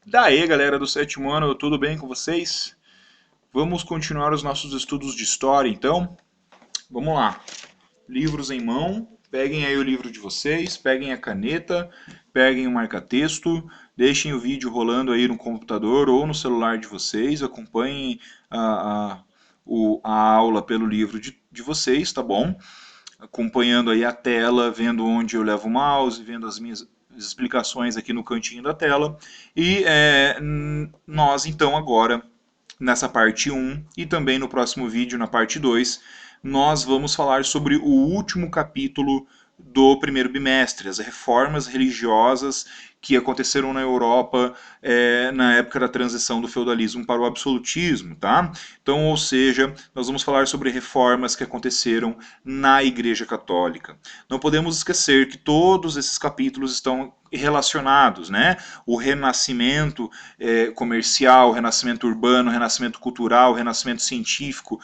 Daí, galera do sétimo ano, tudo bem com vocês? Vamos continuar os nossos estudos de história, então? Vamos lá. Livros em mão, peguem aí o livro de vocês, peguem a caneta, peguem o marca-texto, deixem o vídeo rolando aí no computador ou no celular de vocês, acompanhem a aula pelo livro de vocês, tá bom? Acompanhando aí a tela, vendo onde eu levo o mouse, vendo as minhas explicações aqui no cantinho da tela. E nós então agora, nessa parte 1 e também no próximo vídeo, na parte 2, nós vamos falar sobre o último capítulo do primeiro bimestre, as reformas religiosas que aconteceram na Europa na época da transição do feudalismo para o absolutismo, tá? Então, ou seja, nós vamos falar sobre reformas que aconteceram na Igreja Católica. Não podemos esquecer que todos esses capítulos estão relacionados, né? O renascimento comercial, o renascimento urbano, o renascimento cultural, o renascimento científico,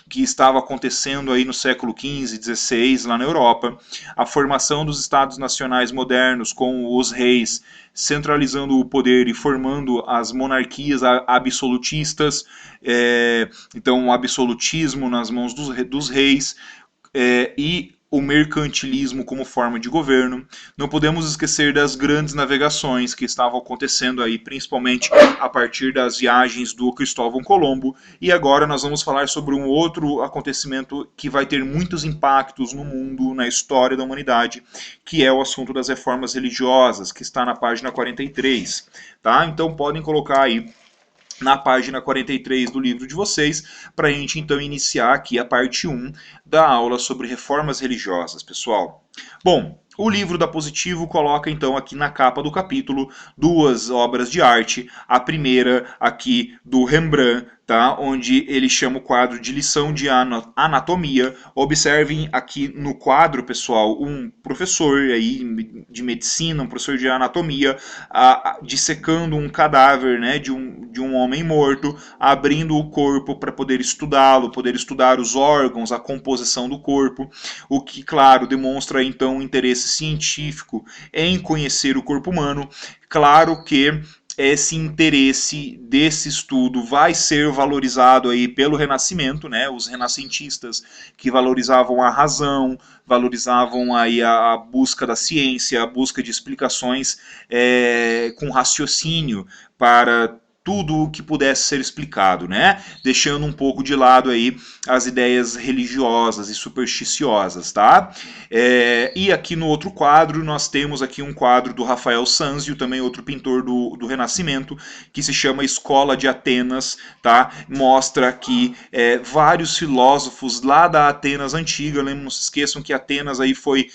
que estava acontecendo aí no século XV, XVI, lá na Europa, a formação dos estados nacionais modernos com os reis centralizando o poder e formando as monarquias absolutistas, então o absolutismo nas mãos dos reis, e o mercantilismo como forma de governo. Não podemos esquecer das grandes navegações que estavam acontecendo aí, principalmente a partir das viagens do Cristóvão Colombo. E agora nós vamos falar sobre um outro acontecimento que vai ter muitos impactos no mundo, na história da humanidade, que é o assunto das reformas religiosas, que está na página 43. Tá? Então podem colocar aí na página 43 do livro de vocês, para a gente então iniciar aqui a parte 1 da aula sobre reformas religiosas, pessoal. Bom, o livro da Positivo coloca então aqui na capa do capítulo duas obras de arte, a primeira aqui do Rembrandt, tá? Onde ele chama o quadro de lição de anatomia. Observem aqui no quadro, pessoal, um professor aí de medicina, um professor de anatomia, dissecando um cadáver, né, de um homem morto, abrindo o corpo para poder estudá-lo, poder estudar os órgãos, a composição do corpo, o que, claro, demonstra então um interesse científico em conhecer o corpo humano. Claro que esse interesse desse estudo vai ser valorizado aí pelo Renascimento, né? Os renascentistas que valorizavam a razão, valorizavam aí a busca da ciência, a busca de explicações com raciocínio para tudo o que pudesse ser explicado, né? Deixando um pouco de lado aí as ideias religiosas e supersticiosas, tá? E aqui no outro quadro, nós temos aqui um quadro do Rafael Sanzio, também outro pintor do Renascimento, que se chama Escola de Atenas, tá? Mostra aqui vários filósofos lá da Atenas antiga. Não se esqueçam que Atenas aí foi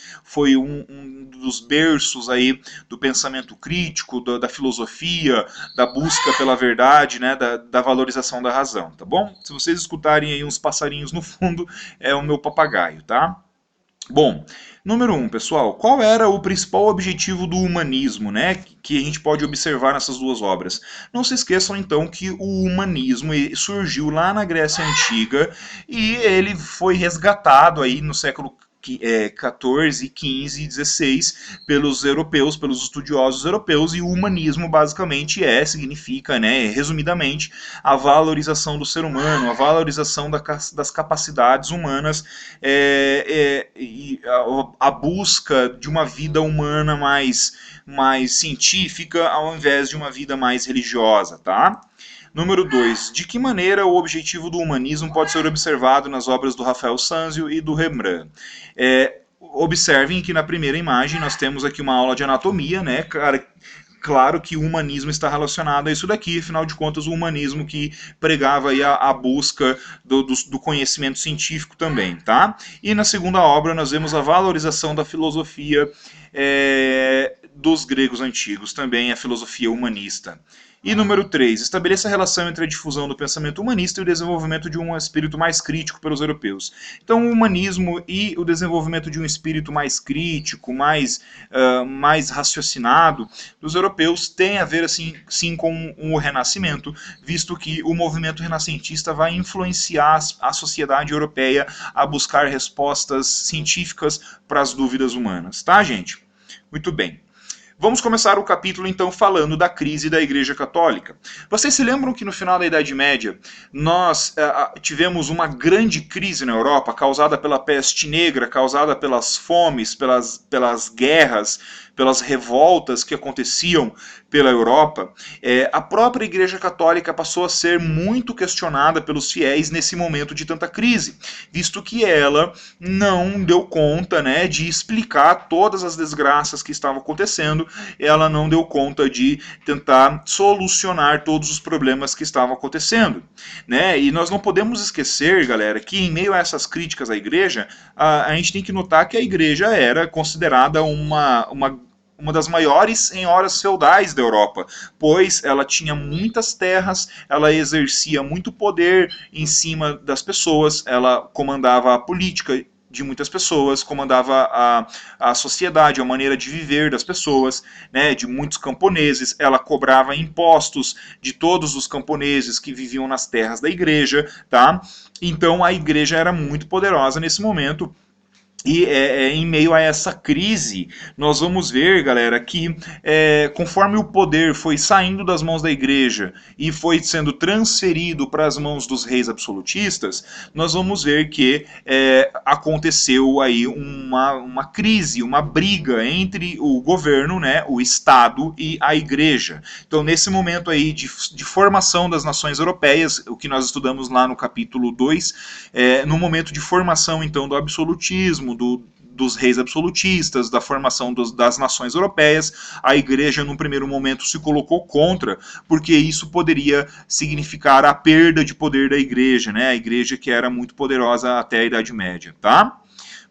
um dos berços aí do pensamento crítico, da filosofia, da busca pela verdade, né, da valorização da razão, tá bom? Se vocês escutarem aí uns passarinhos no fundo, é o meu papagaio, tá? Bom, número 1, pessoal, qual era o principal objetivo do humanismo, né, que a gente pode observar nessas duas obras? Não se esqueçam, então, que o humanismo surgiu lá na Grécia Antiga e ele foi resgatado aí no século 14, 15 e 16 pelos europeus, pelos estudiosos europeus, e o humanismo basicamente significa, né, resumidamente, a valorização do ser humano, a valorização das capacidades humanas e a busca de uma vida humana mais científica ao invés de uma vida mais religiosa, tá? Número 2. De que maneira o objetivo do humanismo pode ser observado nas obras do Rafael Sanzio e do Rembrandt? Observem que na primeira imagem nós temos aqui uma aula de anatomia, né, cara? Claro que o humanismo está relacionado a isso daqui, afinal de contas, o humanismo que pregava aí a busca do conhecimento científico também, tá? E na segunda obra nós vemos a valorização da filosofia dos gregos antigos, também a filosofia humanista. E número 3, estabeleça a relação entre a difusão do pensamento humanista e o desenvolvimento de um espírito mais crítico pelos europeus. Então, o humanismo e o desenvolvimento de um espírito mais crítico, mais raciocinado dos europeus tem a ver, assim, sim, com o Renascimento, visto que o movimento renascentista vai influenciar a sociedade europeia a buscar respostas científicas para as dúvidas humanas. Tá, gente? Muito bem. Vamos começar o capítulo então falando da crise da Igreja Católica. Vocês se lembram que no final da Idade Média nós tivemos uma grande crise na Europa causada pela peste negra, causada pelas fomes, pelas guerras, pelas revoltas que aconteciam pela Europa? A própria Igreja Católica passou a ser muito questionada pelos fiéis nesse momento de tanta crise, visto que ela não deu conta, né, de explicar todas as desgraças que estavam acontecendo, ela não deu conta de tentar solucionar todos os problemas que estavam acontecendo, né? E nós não podemos esquecer, galera, que em meio a essas críticas à Igreja, a gente tem que notar que a Igreja era considerada uma das maiores senhoras feudais da Europa, pois ela tinha muitas terras, ela exercia muito poder em cima das pessoas, ela comandava a política de muitas pessoas, comandava a sociedade, a maneira de viver das pessoas, né, de muitos camponeses, ela cobrava impostos de todos os camponeses que viviam nas terras da igreja, tá? Então a igreja era muito poderosa nesse momento. E em meio a essa crise, nós vamos ver, galera, que conforme o poder foi saindo das mãos da igreja e foi sendo transferido para as mãos dos reis absolutistas, nós vamos ver que aconteceu aí uma crise, uma briga entre o governo, né, o Estado e a igreja. Então, nesse momento aí de formação das nações europeias, o que nós estudamos lá no capítulo 2, no momento de formação, então, do absolutismo, dos reis absolutistas, da formação das nações europeias, a igreja, num primeiro momento, se colocou contra, porque isso poderia significar a perda de poder da igreja, né? A igreja que era muito poderosa até a Idade Média, tá?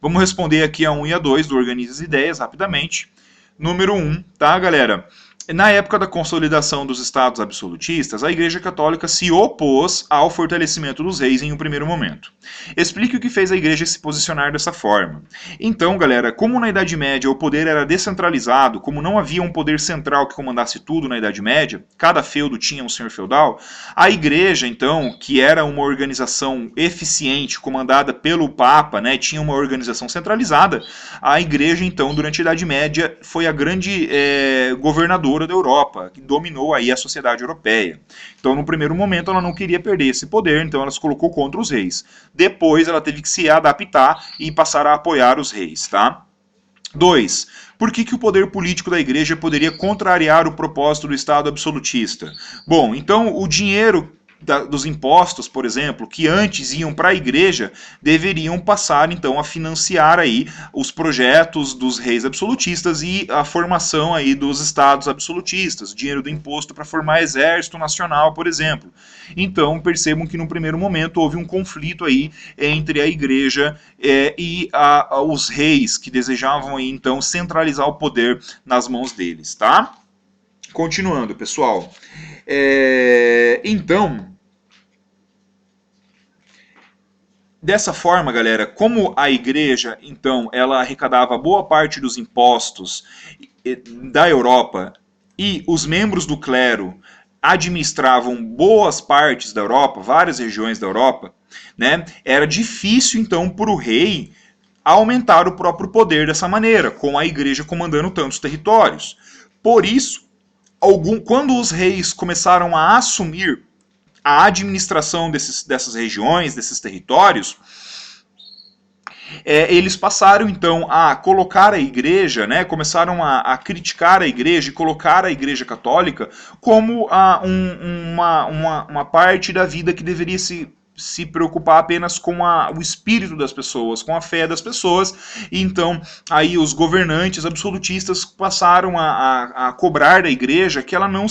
Vamos responder aqui a 1 e a 2 do Organize as Ideias, rapidamente. Número 1, tá, galera? Na época da consolidação dos estados absolutistas, a Igreja Católica se opôs ao fortalecimento dos reis em um primeiro momento. Explique o que fez a Igreja se posicionar dessa forma. Então, galera, como na Idade Média o poder era descentralizado, como não havia um poder central que comandasse tudo na Idade Média, cada feudo tinha um senhor feudal, a Igreja, então, que era uma organização eficiente, comandada pelo Papa, né, tinha uma organização centralizada, a Igreja, então, durante a Idade Média, foi a grande governadora da Europa, que dominou aí a sociedade europeia. Então, no primeiro momento, ela não queria perder esse poder, então ela se colocou contra os reis. Depois, ela teve que se adaptar e passar a apoiar os reis, tá? 2. Por que o poder político da igreja poderia contrariar o propósito do Estado absolutista? Bom, então o dinheiro dos impostos, por exemplo, que antes iam para a igreja, deveriam passar então a financiar aí os projetos dos reis absolutistas e a formação aí dos estados absolutistas, dinheiro do imposto para formar exército nacional, por exemplo. Então percebam que no primeiro momento houve um conflito aí entre a igreja e os reis que desejavam aí então centralizar o poder nas mãos deles, tá? Continuando, pessoal. Então, dessa forma, galera, como a igreja, então, ela arrecadava boa parte dos impostos da Europa e os membros do clero administravam boas partes da Europa, várias regiões da Europa, né, era difícil, então, para o rei aumentar o próprio poder dessa maneira, com a igreja comandando tantos territórios. Por isso, quando os reis começaram a assumir a administração dessas regiões, desses territórios, eles passaram então a colocar a igreja, né, começaram a criticar a igreja e colocar a igreja católica como uma parte da vida que deveria se preocupar apenas com o espírito das pessoas, com a fé das pessoas. E então aí os governantes absolutistas passaram a cobrar da igreja que ela não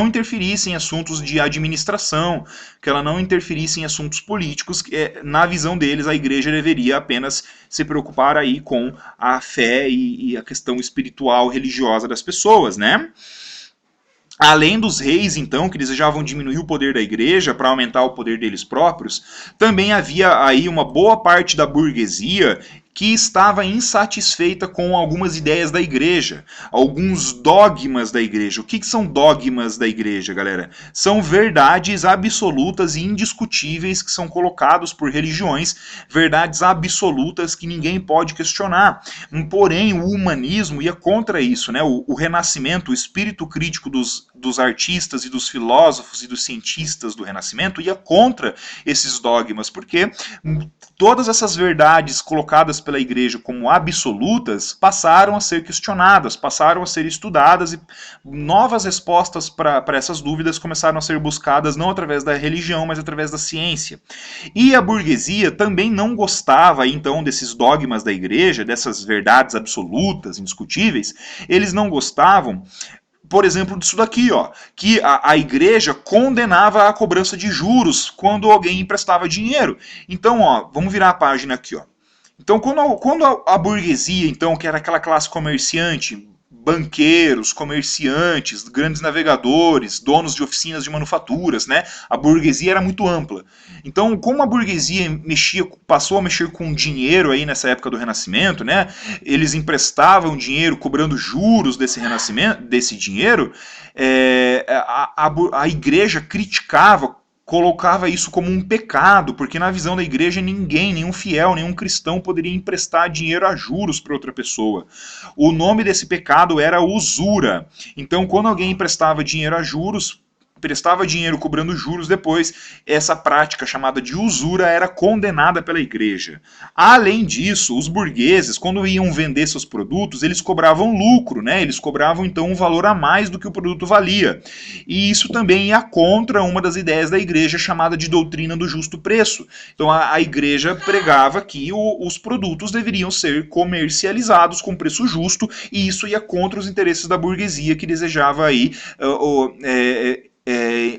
interferisse em assuntos de administração, que ela não interferisse em assuntos políticos. Na visão deles, a igreja deveria apenas se preocupar aí com a fé e a questão espiritual, religiosa das pessoas, né? Além dos reis, então, que desejavam diminuir o poder da igreja para aumentar o poder deles próprios, também havia aí uma boa parte da burguesia que estava insatisfeita com algumas ideias da igreja, alguns dogmas da igreja. O que são dogmas da igreja, galera? São verdades absolutas e indiscutíveis que são colocados por religiões, verdades absolutas que ninguém pode questionar. Porém, o humanismo ia contra isso, né? O Renascimento, o espírito crítico dos artistas e dos filósofos e dos cientistas do Renascimento ia contra esses dogmas, porque todas essas verdades colocadas pela igreja como absolutas passaram a ser questionadas, passaram a ser estudadas e novas respostas para essas dúvidas começaram a ser buscadas não através da religião, mas através da ciência. E a burguesia também não gostava, então, desses dogmas da igreja, dessas verdades absolutas, indiscutíveis. Eles não gostavam, por exemplo, disso daqui, ó, que a igreja condenava a cobrança de juros quando alguém emprestava dinheiro. Então, ó, vamos virar a página aqui, ó. Então, quando a burguesia, então, que era aquela classe comerciante, banqueiros, comerciantes, grandes navegadores, donos de oficinas de manufaturas, né? A burguesia era muito ampla. Então, como a burguesia passou a mexer com dinheiro aí nessa época do Renascimento, né? Eles emprestavam dinheiro, cobrando juros desse renascimento, desse dinheiro. A igreja criticava, colocava isso como um pecado, porque na visão da igreja ninguém, nenhum fiel, nenhum cristão poderia emprestar dinheiro a juros para outra pessoa. O nome desse pecado era usura. Então, quando alguém emprestava dinheiro a juros, prestava dinheiro cobrando juros depois, essa prática chamada de usura era condenada pela igreja. Além disso, os burgueses, quando iam vender seus produtos, eles cobravam lucro, né? Eles cobravam então um valor a mais do que o produto valia. E isso também ia contra uma das ideias da igreja chamada de doutrina do justo preço. Então a igreja pregava que os produtos deveriam ser comercializados com preço justo, e isso ia contra os interesses da burguesia que desejava aí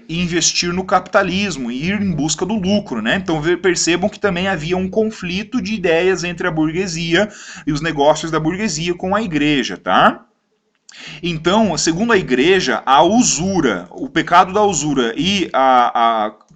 investir no capitalismo, ir em busca do lucro, né? Então percebam que também havia um conflito de ideias entre a burguesia e os negócios da burguesia com a igreja, tá? Então, segundo a igreja, a usura, o pecado da usura e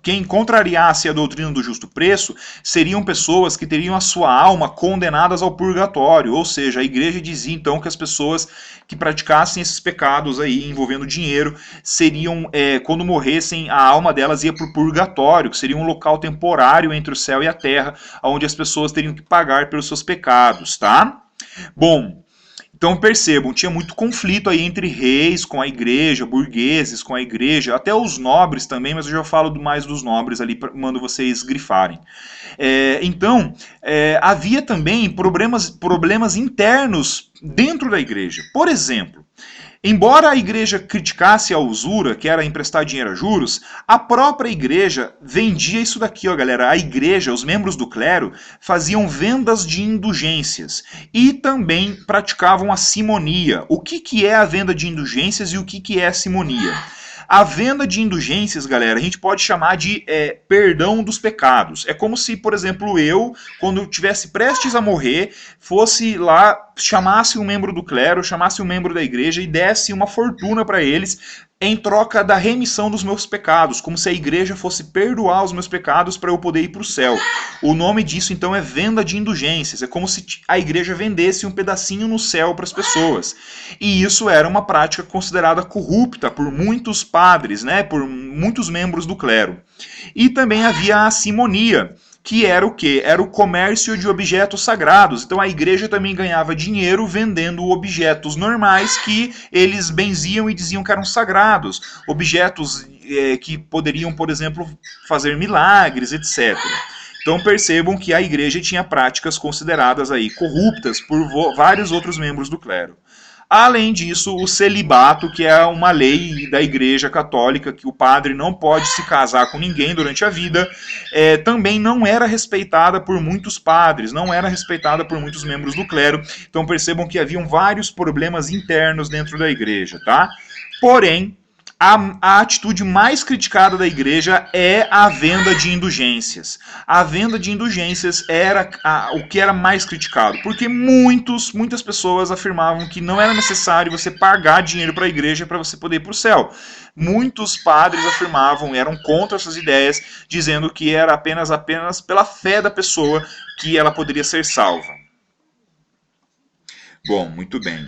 quem contrariasse a doutrina do justo preço seriam pessoas que teriam a sua alma condenadas ao purgatório, ou seja, a igreja dizia então que as pessoas que praticassem esses pecados aí envolvendo dinheiro seriam, quando morressem, a alma delas ia para o purgatório, que seria um local temporário entre o céu e a terra, onde as pessoas teriam que pagar pelos seus pecados, tá? Bom, então percebam, tinha muito conflito aí entre reis com a igreja, burgueses com a igreja, até os nobres também, mas eu já falo mais dos nobres ali, mando vocês grifarem. Então, havia também problemas internos dentro da igreja. Por exemplo, embora a igreja criticasse a usura, que era emprestar dinheiro a juros, a própria igreja vendia isso daqui, ó, galera. A igreja, os membros do clero, faziam vendas de indulgências e também praticavam a simonia. O que é a venda de indulgências e o que é a simonia? A venda de indulgências, galera, a gente pode chamar de perdão dos pecados. É como se, por exemplo, eu, quando eu estivesse prestes a morrer, fosse lá, chamasse um membro do clero, chamasse um membro da igreja e desse uma fortuna para eles em troca da remissão dos meus pecados, como se a igreja fosse perdoar os meus pecados para eu poder ir para o céu. O nome disso, então, é venda de indulgências. É como se a igreja vendesse um pedacinho no céu para as pessoas. E isso era uma prática considerada corrupta por muitos padres, né, por muitos membros do clero. E também havia a simonia, que era o quê? Era o comércio de objetos sagrados. Então a igreja também ganhava dinheiro vendendo objetos normais que eles benziam e diziam que eram sagrados. Objetos que poderiam, por exemplo, fazer milagres, etc. Então percebam que a igreja tinha práticas consideradas aí corruptas por vários outros membros do clero. Além disso, o celibato, que é uma lei da Igreja Católica, que o padre não pode se casar com ninguém durante a vida, também não era respeitada por muitos padres, não era respeitada por muitos membros do clero. Então percebam que haviam vários problemas internos dentro da igreja, tá? Porém, a atitude mais criticada da igreja é a venda de indulgências. A venda de indulgências era o que era mais criticado, porque muitas pessoas afirmavam que não era necessário você pagar dinheiro para a igreja para você poder ir para o céu. Muitos padres afirmavam, eram contra essas ideias, dizendo que era apenas pela fé da pessoa que ela poderia ser salva. Bom, muito bem.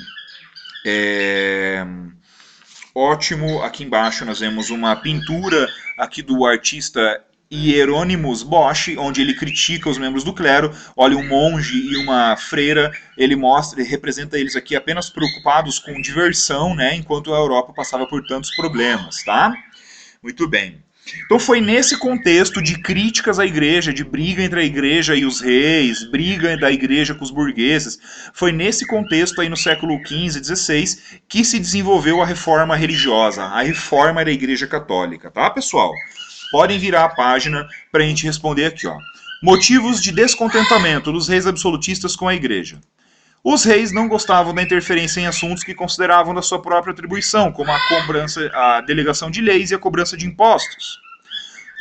Ótimo, aqui embaixo nós vemos uma pintura aqui do artista Hieronymus Bosch, onde ele critica os membros do clero. Olha, um monge e uma freira, ele mostra, ele representa eles aqui apenas preocupados com diversão, né, enquanto a Europa passava por tantos problemas, tá? Muito bem. Então foi nesse contexto de críticas à igreja, de briga entre a igreja e os reis, briga da igreja com os burgueses, foi nesse contexto aí no século XV e XVI que se desenvolveu a reforma religiosa, a reforma da igreja católica, tá, pessoal? Podem virar a página para a gente responder aqui, ó. Motivos de descontentamento dos reis absolutistas com a igreja. Os reis não gostavam da interferência em assuntos que consideravam da sua própria atribuição, como a cobrança, a delegação de leis e a cobrança de impostos.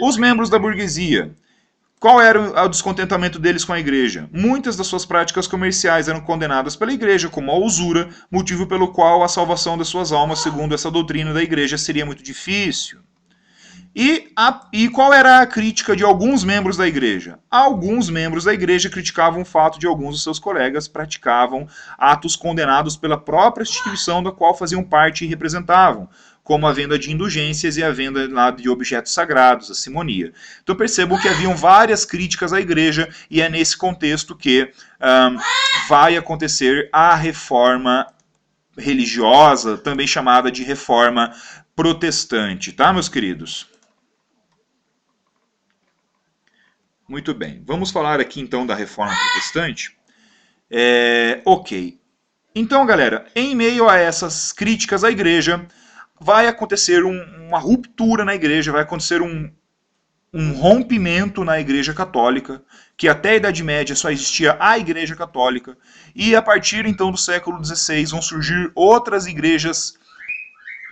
Os membros da burguesia. Qual era o descontentamento deles com a igreja? Muitas das suas práticas comerciais eram condenadas pela igreja, como a usura, motivo pelo qual a salvação das suas almas, segundo essa doutrina da igreja, seria muito difícil. E qual era a crítica de alguns membros da igreja? Alguns membros da igreja criticavam o fato de alguns dos seus colegas praticavam atos condenados pela própria instituição da qual faziam parte e representavam, como a venda de indulgências e a venda de objetos sagrados, a simonia. Então percebam que haviam várias críticas à igreja e é nesse contexto que vai acontecer a reforma religiosa, também chamada de reforma protestante, tá, meus queridos? Muito bem, vamos falar aqui então da reforma protestante. Ok. Então, galera, em meio a essas críticas à igreja, vai acontecer uma ruptura na igreja, vai acontecer um rompimento na igreja católica, que até a Idade Média só existia a igreja católica, e a partir então do século XVI vão surgir outras igrejas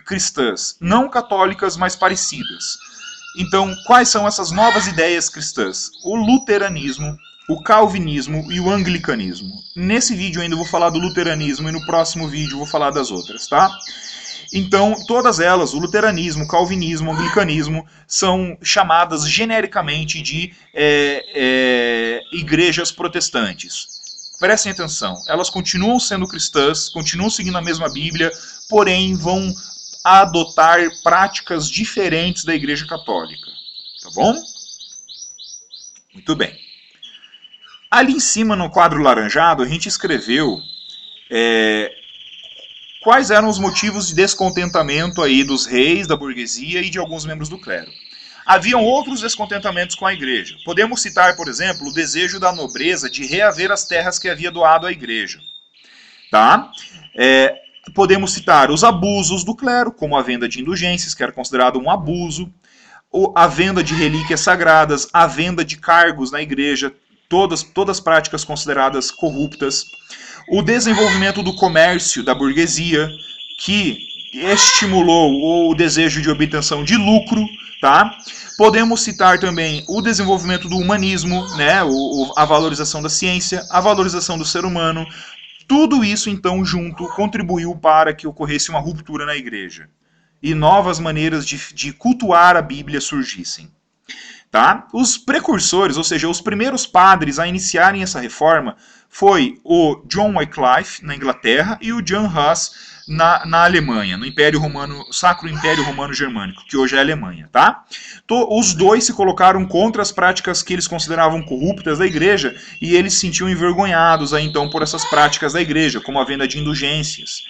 cristãs, não católicas, mas parecidas. Então, quais são essas novas ideias cristãs? O luteranismo, o calvinismo e o anglicanismo. Nesse vídeo ainda vou falar do luteranismo e no próximo vídeo vou falar das outras, tá? Então, todas elas, o luteranismo, o calvinismo, o anglicanismo, são chamadas genericamente de igrejas protestantes. Prestem atenção, elas continuam sendo cristãs, continuam seguindo a mesma Bíblia, porém vão adotar práticas diferentes da Igreja Católica. Tá bom? Muito bem. Ali em cima, no quadro laranjado, a gente escreveu quais eram os motivos de descontentamento aí dos reis, da burguesia e de alguns membros do clero. Haviam outros descontentamentos com a igreja. Podemos citar, por exemplo, o desejo da nobreza de reaver as terras que havia doado à igreja. Tá? Podemos citar os abusos do clero, como a venda de indulgências, que era considerado um abuso, a venda de relíquias sagradas, a venda de cargos na igreja, todas práticas consideradas corruptas, o desenvolvimento do comércio da burguesia, que estimulou o desejo de obtenção de lucro, tá? Podemos citar também o desenvolvimento do humanismo, né? A valorização da ciência, a valorização do ser humano. Tudo isso, então, junto, contribuiu para que ocorresse uma ruptura na igreja. E novas maneiras de cultuar a Bíblia surgissem. Tá? Os precursores, ou seja, os primeiros padres a iniciarem essa reforma, foi o John Wycliffe, na Inglaterra, e o John Huss, na Alemanha, no Império Romano, Sacro Império Romano Germânico, que hoje é a Alemanha, tá? Os dois se colocaram contra as práticas que eles consideravam corruptas da igreja e eles se sentiam envergonhados aí, então, por essas práticas da igreja, como a venda de indulgências.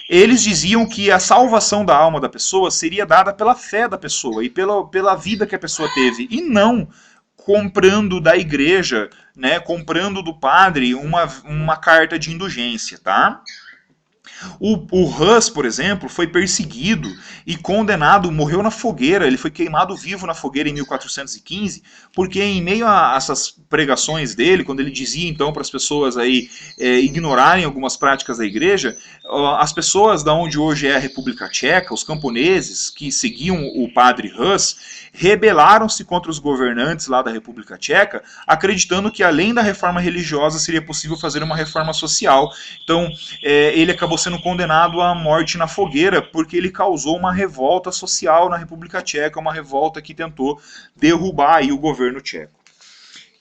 Eles diziam que a salvação da alma da pessoa seria dada pela fé da pessoa e pela vida que a pessoa teve, e não comprando da igreja, né, comprando do padre uma carta de indulgência, tá? O Hus, por exemplo, foi perseguido e condenado, morreu na fogueira, ele foi queimado vivo na fogueira em 1415, porque em meio a essas pregações dele, quando ele dizia então para as pessoas aí ignorarem algumas práticas da igreja, as pessoas da onde hoje é a República Tcheca, os camponeses que seguiam o padre Hus, rebelaram-se contra os governantes lá da República Tcheca, acreditando que além da reforma religiosa seria possível fazer uma reforma social. Então ele acabou sendo condenado à morte na fogueira porque ele causou uma revolta social na República Tcheca, uma revolta que tentou derrubar aí o governo tcheco.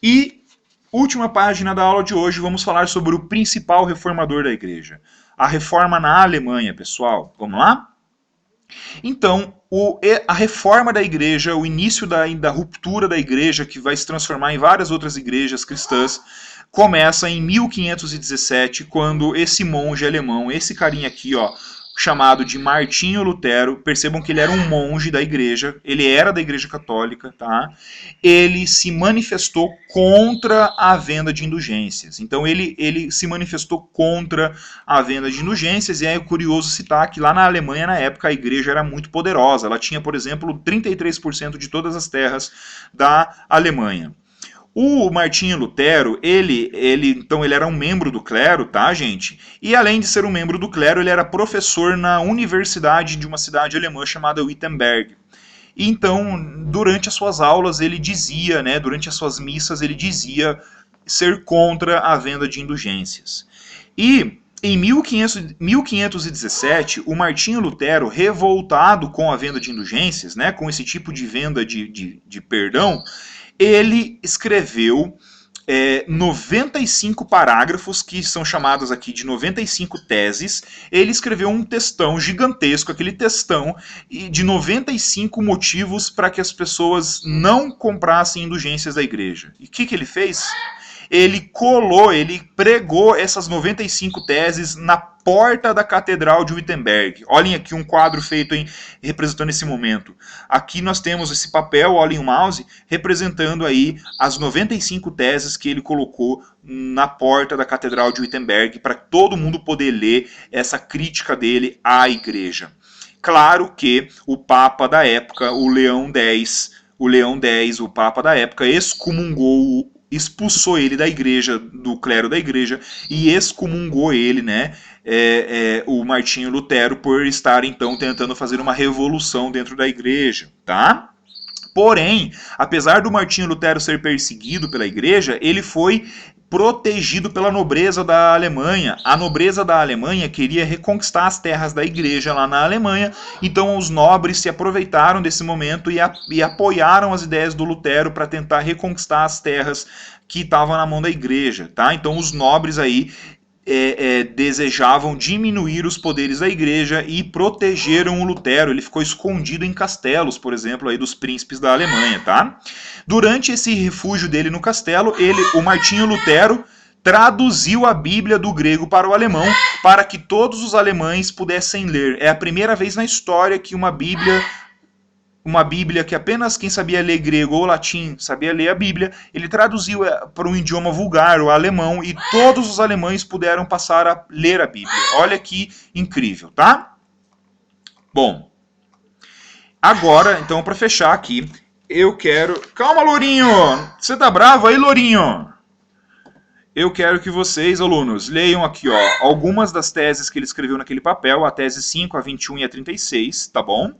E Última página da aula de hoje, vamos falar sobre o principal reformador da igreja. A reforma na Alemanha, pessoal. Vamos lá? Então, a reforma da igreja, o início da ruptura da igreja, que vai se transformar em várias outras igrejas cristãs, começa em 1517, quando esse monge alemão, esse carinha aqui, ó, chamado de Martinho Lutero, percebam que ele era um monge da igreja, ele era da igreja católica, tá? Ele se manifestou contra a venda de indulgências. Então ele se manifestou contra a venda de indulgências, e é curioso citar que lá na Alemanha, na época, a igreja era muito poderosa. Ela tinha, por exemplo, 33% de todas as terras da Alemanha. O Martinho Lutero, então ele era um membro do clero, tá, gente? E além de ser um membro do clero, ele era professor na universidade de uma cidade alemã chamada Wittenberg. E então, durante as suas aulas, ele dizia, né, durante as suas missas, ele dizia ser contra a venda de indulgências. E em 1517, o Martinho Lutero, revoltado com a venda de indulgências, né, com esse tipo de venda de perdão, ele escreveu 95 parágrafos, que são chamados aqui de 95 teses. Ele escreveu um textão gigantesco, aquele textão de 95 motivos para que as pessoas não comprassem indulgências da igreja. E o que ele fez? Ele pregou essas 95 teses na porta da Catedral de Wittenberg. Olhem aqui um quadro feito representando esse momento. Aqui nós temos esse papel, olhem o mouse, representando aí as 95 teses que ele colocou na porta da Catedral de Wittenberg, para todo mundo poder ler essa crítica dele à igreja. Claro que o Papa da época, o Leão X, o Papa da época, expulsou ele da igreja, do clero da igreja, e excomungou ele, né, o Martinho Lutero, por estar então tentando fazer uma revolução dentro da igreja, tá? Porém, apesar do Martinho Lutero ser perseguido pela igreja, ele foi protegido pela nobreza da Alemanha. A nobreza da Alemanha queria reconquistar as terras da igreja lá na Alemanha, então os nobres se aproveitaram desse momento e apoiaram as ideias do Lutero para tentar reconquistar as terras que estavam na mão da igreja, tá? Então os nobres aí desejavam diminuir os poderes da igreja e protegeram o Lutero. Ele ficou escondido em castelos, por exemplo, aí dos príncipes da Alemanha, tá? Durante esse refúgio dele no castelo, o Martinho Lutero traduziu a Bíblia do grego para o alemão, para que todos os alemães pudessem ler. É a primeira vez na história que uma Bíblia que apenas quem sabia ler grego ou latim sabia ler a Bíblia, ele traduziu para um idioma vulgar, o alemão, e todos os alemães puderam passar a ler a Bíblia. Olha que incrível, tá? Bom, agora, então, para fechar aqui, eu quero... Calma, Lourinho! Você tá bravo aí, Lourinho? Eu quero que vocês, alunos, leiam aqui, ó, algumas das teses que ele escreveu naquele papel, a tese 5, a 21 e a 36, tá bom?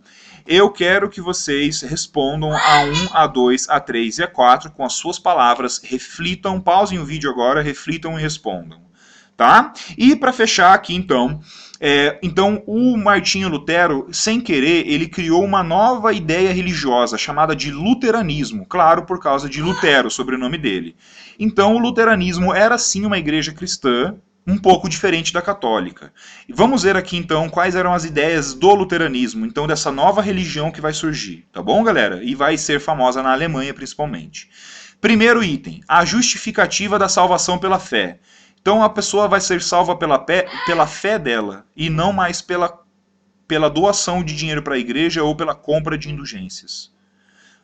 Eu quero que vocês respondam a 1, a 2, a 3 e a 4 com as suas palavras, reflitam, pausem o vídeo agora, reflitam e respondam, tá? E para fechar aqui, então, o Martinho Lutero, sem querer, ele criou uma nova ideia religiosa chamada de luteranismo, claro, por causa de Lutero, o sobrenome dele. Então, o luteranismo era sim uma igreja cristã, um pouco diferente da católica. E vamos ver aqui então quais eram as ideias do luteranismo, então dessa nova religião que vai surgir, tá bom, galera? E vai ser famosa na Alemanha principalmente. Primeiro item, a justificativa da salvação pela fé. Então a pessoa vai ser salva pela fé dela e não mais pela doação de dinheiro para a igreja ou pela compra de indulgências.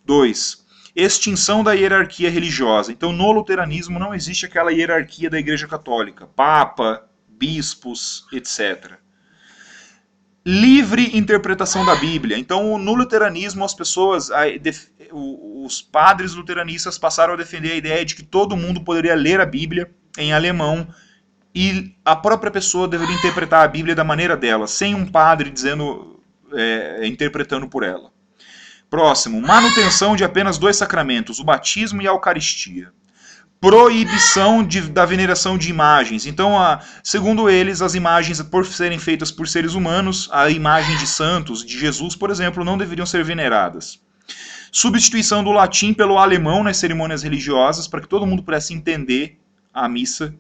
2. Extinção da hierarquia religiosa. Então, no luteranismo não existe aquela hierarquia da Igreja Católica, papa, bispos, etc. Livre interpretação da Bíblia. Então, no luteranismo, as pessoas, os padres luteranistas passaram a defender a ideia de que todo mundo poderia ler a Bíblia em alemão e a própria pessoa deveria interpretar a Bíblia da maneira dela, sem um padre interpretando por ela. Próximo, manutenção de apenas 2 sacramentos, o batismo e a Eucaristia. Proibição da veneração de imagens. Então, segundo eles, as imagens, por serem feitas por seres humanos, a imagem de santos, de Jesus, por exemplo, não deveriam ser veneradas. Substituição do latim pelo alemão nas cerimônias religiosas, para que todo mundo pudesse entender a missa.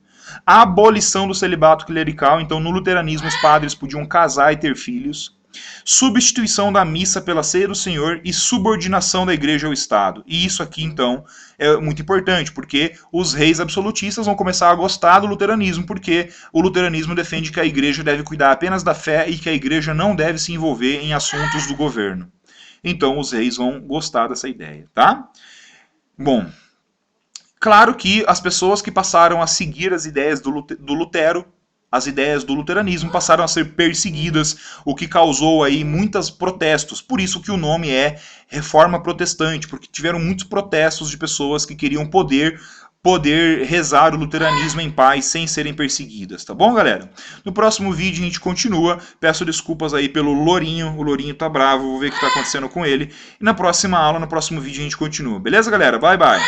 A abolição do celibato clerical, então no luteranismo os padres podiam casar e ter filhos. Substituição da missa pela ceia do Senhor e subordinação da igreja ao Estado. E isso aqui, então, é muito importante, porque os reis absolutistas vão começar a gostar do luteranismo, porque o luteranismo defende que a igreja deve cuidar apenas da fé e que a igreja não deve se envolver em assuntos do governo. Então, os reis vão gostar dessa ideia, tá? Bom, claro que as pessoas que passaram a seguir as ideias do Lutero, as ideias do luteranismo passaram a ser perseguidas, o que causou aí muitos protestos. Por isso que o nome é Reforma Protestante, porque tiveram muitos protestos de pessoas que queriam poder rezar o luteranismo em paz sem serem perseguidas, tá bom, galera? No próximo vídeo a gente continua. Peço desculpas aí pelo Lourinho, o Lourinho tá bravo, vou ver o que tá acontecendo com ele. E na próxima aula, no próximo vídeo a gente continua. Beleza, galera? Bye, bye!